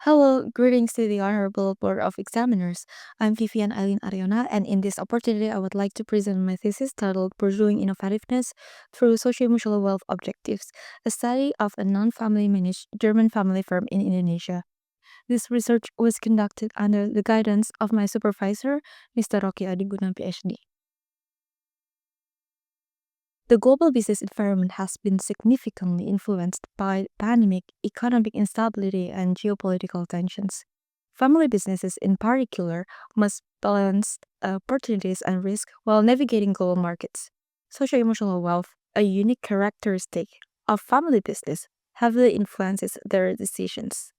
Hello, greetings to the Honorable Board of Examiners. I'm Vivian Aileen Aryona, and in this opportunity, I would like to present my thesis titled Pursuing Innovativeness Through Socioemotional Wealth Objectives, a study of a non-family-managed German family firm in Indonesia. This research was conducted under the guidance of my supervisor, Mr. Rocky Adiguna, Ph.D. The global business environment has been significantly influenced by pandemic, economic instability, and geopolitical tensions. Family businesses, in particular, must balance opportunities and risk while navigating global markets. Social-emotional wealth, a unique characteristic of family business, heavily influences their decisions.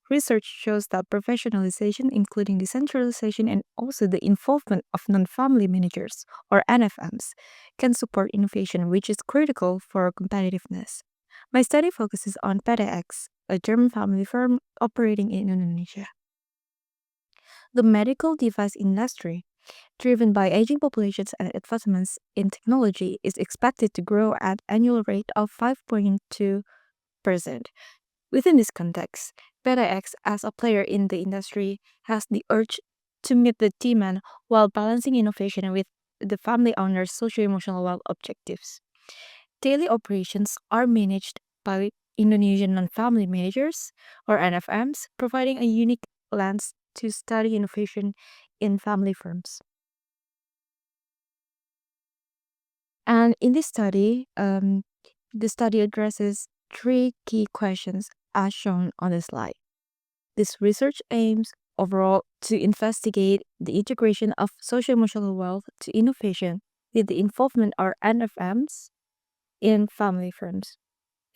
Research shows that professionalization, including decentralization and also the involvement of non-family managers, or NFMs, can support innovation, which is critical for competitiveness. My study focuses on PDX, a German family firm operating in Indonesia. The medical device industry, driven by aging populations and advancements in technology, is expected to grow at annual rate of 5.2%. Within this context, PDX, as a player in the industry, has the urge to meet the demand while balancing innovation with the family owner's socio-emotional well objectives. Daily operations are managed by Indonesian non-family managers, or NFMs, providing a unique lens to study innovation in family firms. And in this study, the study addresses three key questions as shown on the slide. This research aims overall to investigate the integration of social-emotional wealth to innovation with the involvement of NFMs in family firms.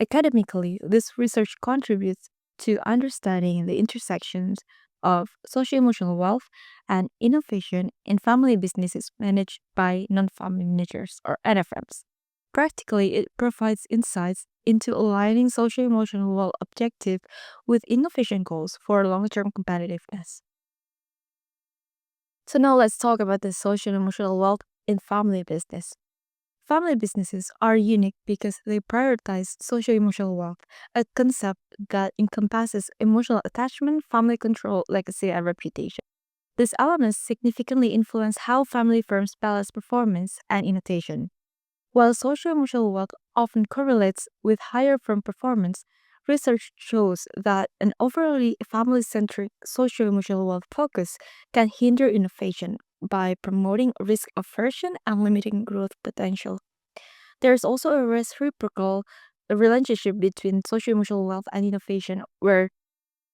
Academically, this research contributes to understanding the intersections of social-emotional wealth and innovation in family businesses managed by non-family managers, or NFMs. Practically, it provides insights into aligning social-emotional wealth objective with innovation goals for long-term competitiveness. So now let's talk about the social-emotional wealth in family business. Family businesses are unique because they prioritize socio-emotional wealth, a concept that encompasses emotional attachment, family control, legacy, and reputation. These elements significantly influence how family firms balance performance and innovation. While socio-emotional wealth often correlates with higher firm performance, research shows that an overly family-centric socio-emotional wealth focus can hinder innovation by promoting risk aversion and limiting growth potential. There's also a reciprocal relationship between socio-emotional wealth and innovation where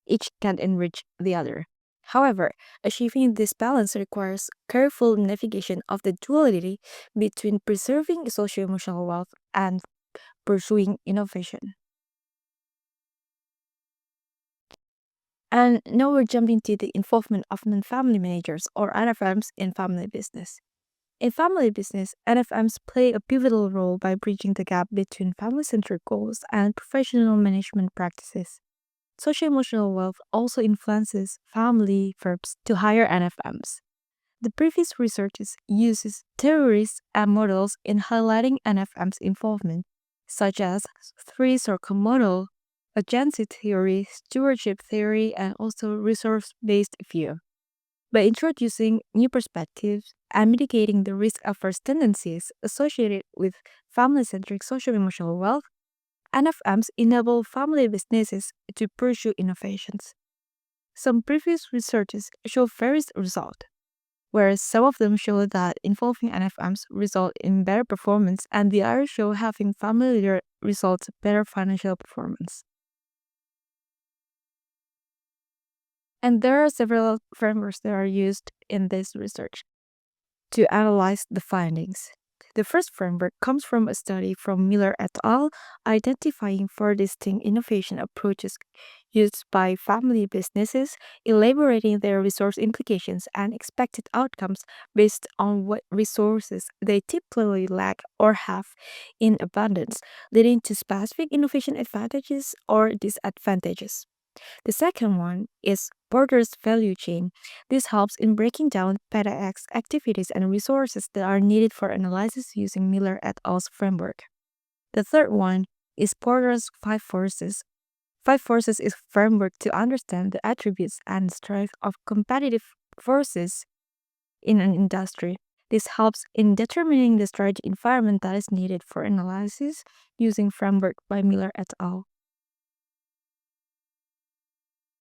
each can enrich the other. However, achieving this balance requires careful navigation of the duality between preserving socio-emotional wealth and pursuing innovation. And now we're jumping to the involvement of non-family managers, or NFMs, in family business. In family business, NFMs play a pivotal role by bridging the gap between family-centric goals and professional management practices. Social-emotional wealth also influences family firms to hire NFMs. The previous research uses theories and models in highlighting NFM's involvement, such as three-circle model, agency theory, stewardship theory, and also resource-based view. By introducing new perspectives and mitigating the risk-averse tendencies associated with family-centric social-emotional wealth, NFMs enable family businesses to pursue innovations. Some previous researches show various results, whereas some of them show that involving NFMs result in better performance and the others show having family leader results better financial performance. And there are several frameworks that are used in this research to analyze the findings. The first framework comes from a study from Miller et al., identifying four distinct innovation approaches used by family businesses, elaborating their resource implications and expected outcomes based on what resources they typically lack or have in abundance, leading to specific innovation advantages or disadvantages. The second one is Porter's value chain. This helps in breaking down PetaX activities and resources that are needed for analysis using Miller et al.'s framework. The third one is Porter's five forces. Five Forces is a framework to understand the attributes and strengths of competitive forces in an industry. This helps in determining the strategy environment that is needed for analysis using framework by Miller et al.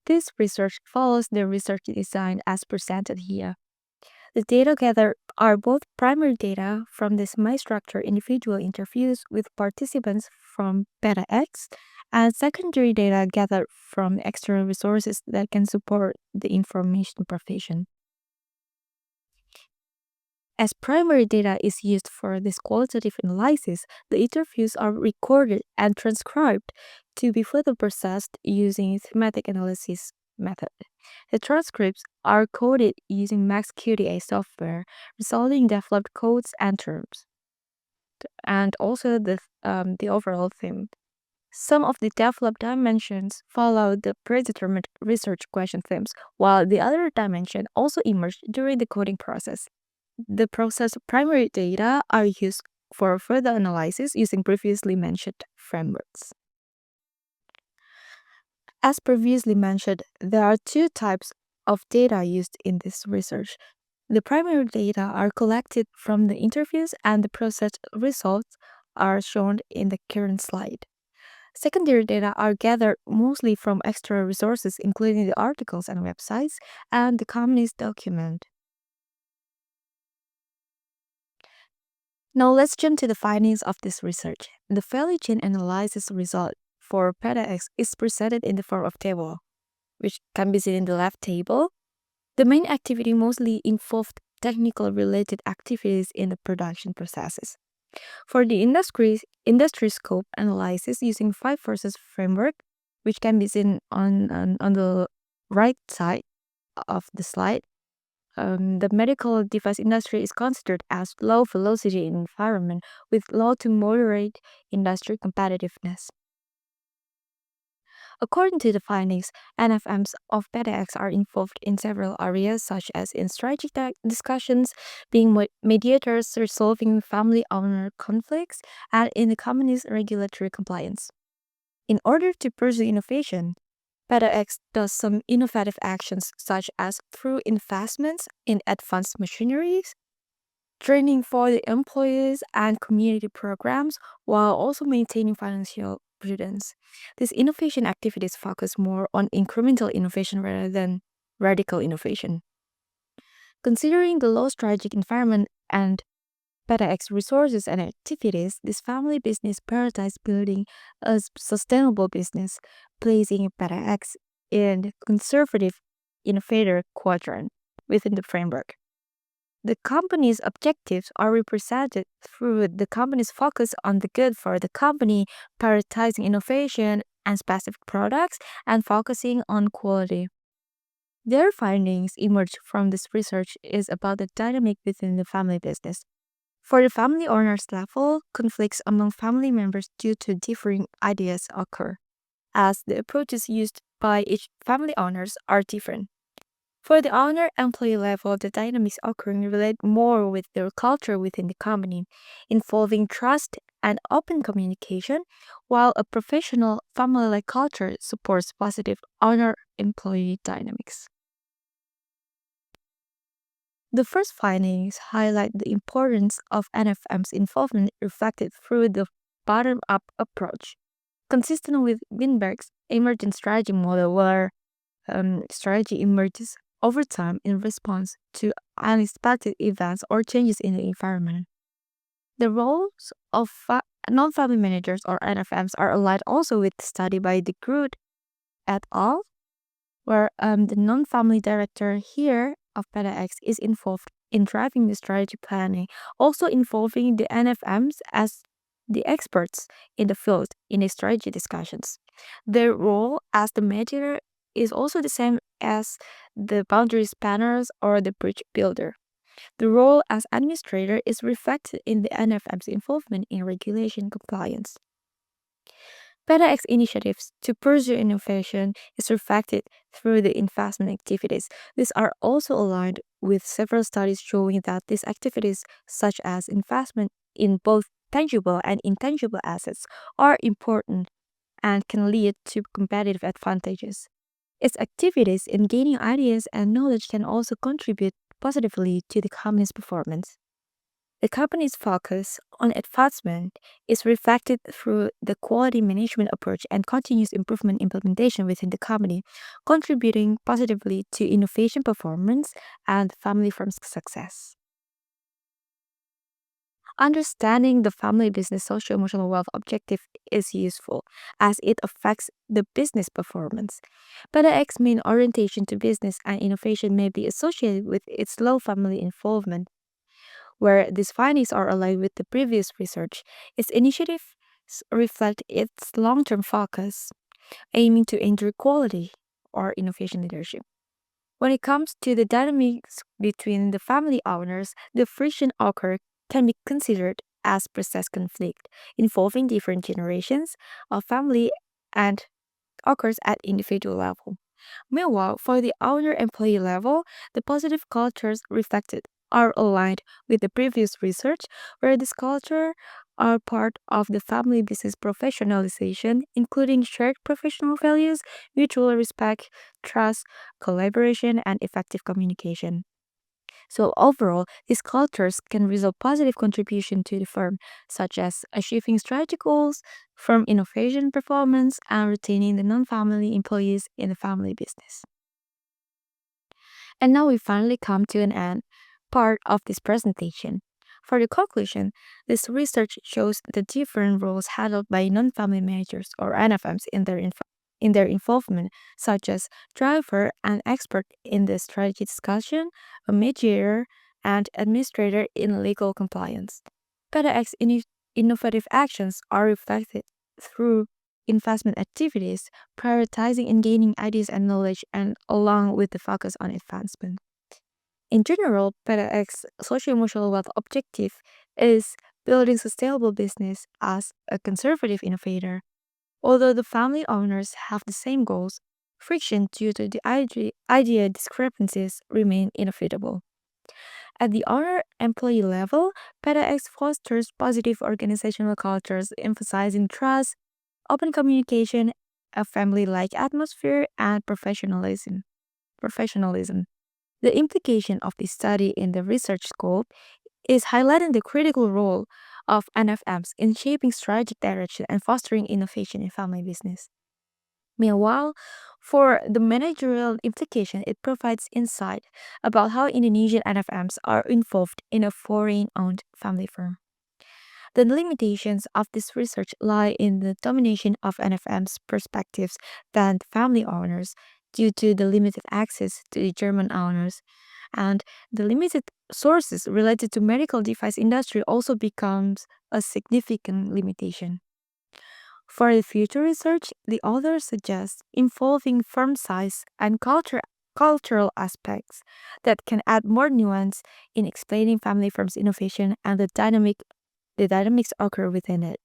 This research follows the research design as presented here. The data gathered are both primary data from the semi-structured individual interviews with participants from PETA-X and secondary data gathered from external resources that can support the information provision. As primary data is used for this qualitative analysis, the interviews are recorded and transcribed to be further processed using thematic analysis method. The transcripts are coded using MaxQDA software, resulting in developed codes and terms, and also the overall theme. Some of the developed dimensions follow the predetermined research question themes, while the other dimension also emerged during the coding process. The processed primary data are used for further analysis using previously mentioned frameworks. As previously mentioned, there are two types of data used in this research. The primary data are collected from the interviews and the processed results are shown in the current slide. Secondary data are gathered mostly from external resources, including the articles and websites and the company's document. Now let's jump to the findings of this research. The value chain analysis result for PETA-X is presented in the form of table, which can be seen in the left table. The main activity mostly involved technical related activities in the production processes. For the industry scope analysis using five forces framework, which can be seen on the right side of the slide, the medical device industry is considered as low velocity environment with low to moderate industry competitiveness. According to the findings, NFMs of PETA-X are involved in several areas such as in strategic discussions, being mediators resolving family owner conflicts, and in the company's regulatory compliance. In order to pursue innovation, PETA-X does some innovative actions such as through investments in advanced machineries, training for the employees, and community programs, while also maintaining financial prudence. These innovation activities focus more on incremental innovation rather than radical innovation. Considering the low strategic environment and PETA-X resources and activities, this family business prioritizes building a sustainable business, placing PETA-X in the conservative innovator quadrant within the framework. The company's objectives are represented through the company's focus on the good for the company, prioritizing innovation and specific products, and focusing on quality. Their findings emerged from this research is about the dynamic within the family business. For the family owners level, conflicts among family members due to differing ideas occur, as the approaches used by each family owners are different. For the owner-employee level, the dynamics occurring relate more with their culture within the company, involving trust and open communication, while a professional family-like culture supports positive owner-employee dynamics. The first findings highlight the importance of NFM's involvement reflected through the bottom-up approach, consistent with Winberg's emergent strategy model where strategy emerges over time in response to unexpected events or changes in the environment. The roles of non-family managers or NFMs are aligned also with the study by De Groot et al., where the non-family director here of PETA-X is involved in driving the strategy planning, also involving the NFMs as the experts in the field in the strategy discussions. Their role as the mediator is also the same as the boundary spanners or the bridge builder. The role as administrator is reflected in the NFM's involvement in regulation compliance. PETA-X initiatives to pursue innovation is reflected through the investment activities. These are also aligned with several studies showing that these activities, such as investment in both tangible and intangible assets, are important and can lead to competitive advantages. Its activities in gaining ideas and knowledge can also contribute positively to the company's performance. The company's focus on advancement is reflected through the quality management approach and continuous improvement implementation within the company, contributing positively to innovation performance and family firm's success. Understanding the family business socio-emotional wealth objective is useful as it affects the business performance. But the X main orientation to business and innovation may be associated with its low family involvement. Where these findings are aligned with the previous research, its initiatives reflect its long-term focus, aiming to ensure quality or innovation leadership. When it comes to the dynamics between the family owners, the friction occur can be considered as process conflict involving different generations of family and occurs at individual level. Meanwhile, for the owner-employee level, the positive cultures reflected are aligned with the previous research, where this culture are part of the family business professionalization, including shared professional values, mutual respect, trust, collaboration, and effective communication. So overall, these cultures can result positive contribution to the firm, such as achieving strategic goals, firm innovation performance, and retaining the non-family employees in the family business. And now we finally come to an end part of this presentation. For the conclusion, this research shows the different roles handled by non-family managers or NFMs in their involvement, such as driver and expert in the strategy discussion, a mediator, and administrator in legal compliance. PDX innovative actions are reflected through investment activities, prioritizing and gaining ideas and knowledge, and along with the focus on advancement. In general, PDX socio-emotional wealth objective is building sustainable business as a conservative innovator. Although the family owners have the same goals, friction due to the idea discrepancies remain inevitable. At the owner-employee level, PetaX fosters positive organizational cultures emphasizing trust, open communication, a family-like atmosphere, and professionalism. The implication of this study in the research scope is highlighting the critical role of NFMs in shaping strategic direction and fostering innovation in family business. Meanwhile, for the managerial implication, it provides insight about how Indonesian NFMs are involved in a foreign-owned family firm. The limitations of this research lie in the domination of NFM's perspectives than family owners due to the limited access to the German owners, and the limited sources related to medical device industry also becomes a significant limitation. For the future research, the authors suggest involving firm size and cultural aspects that can add more nuance in explaining family firms' innovation and the dynamics occur within it.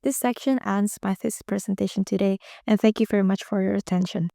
This section ends my thesis presentation today, and thank you very much for your attention.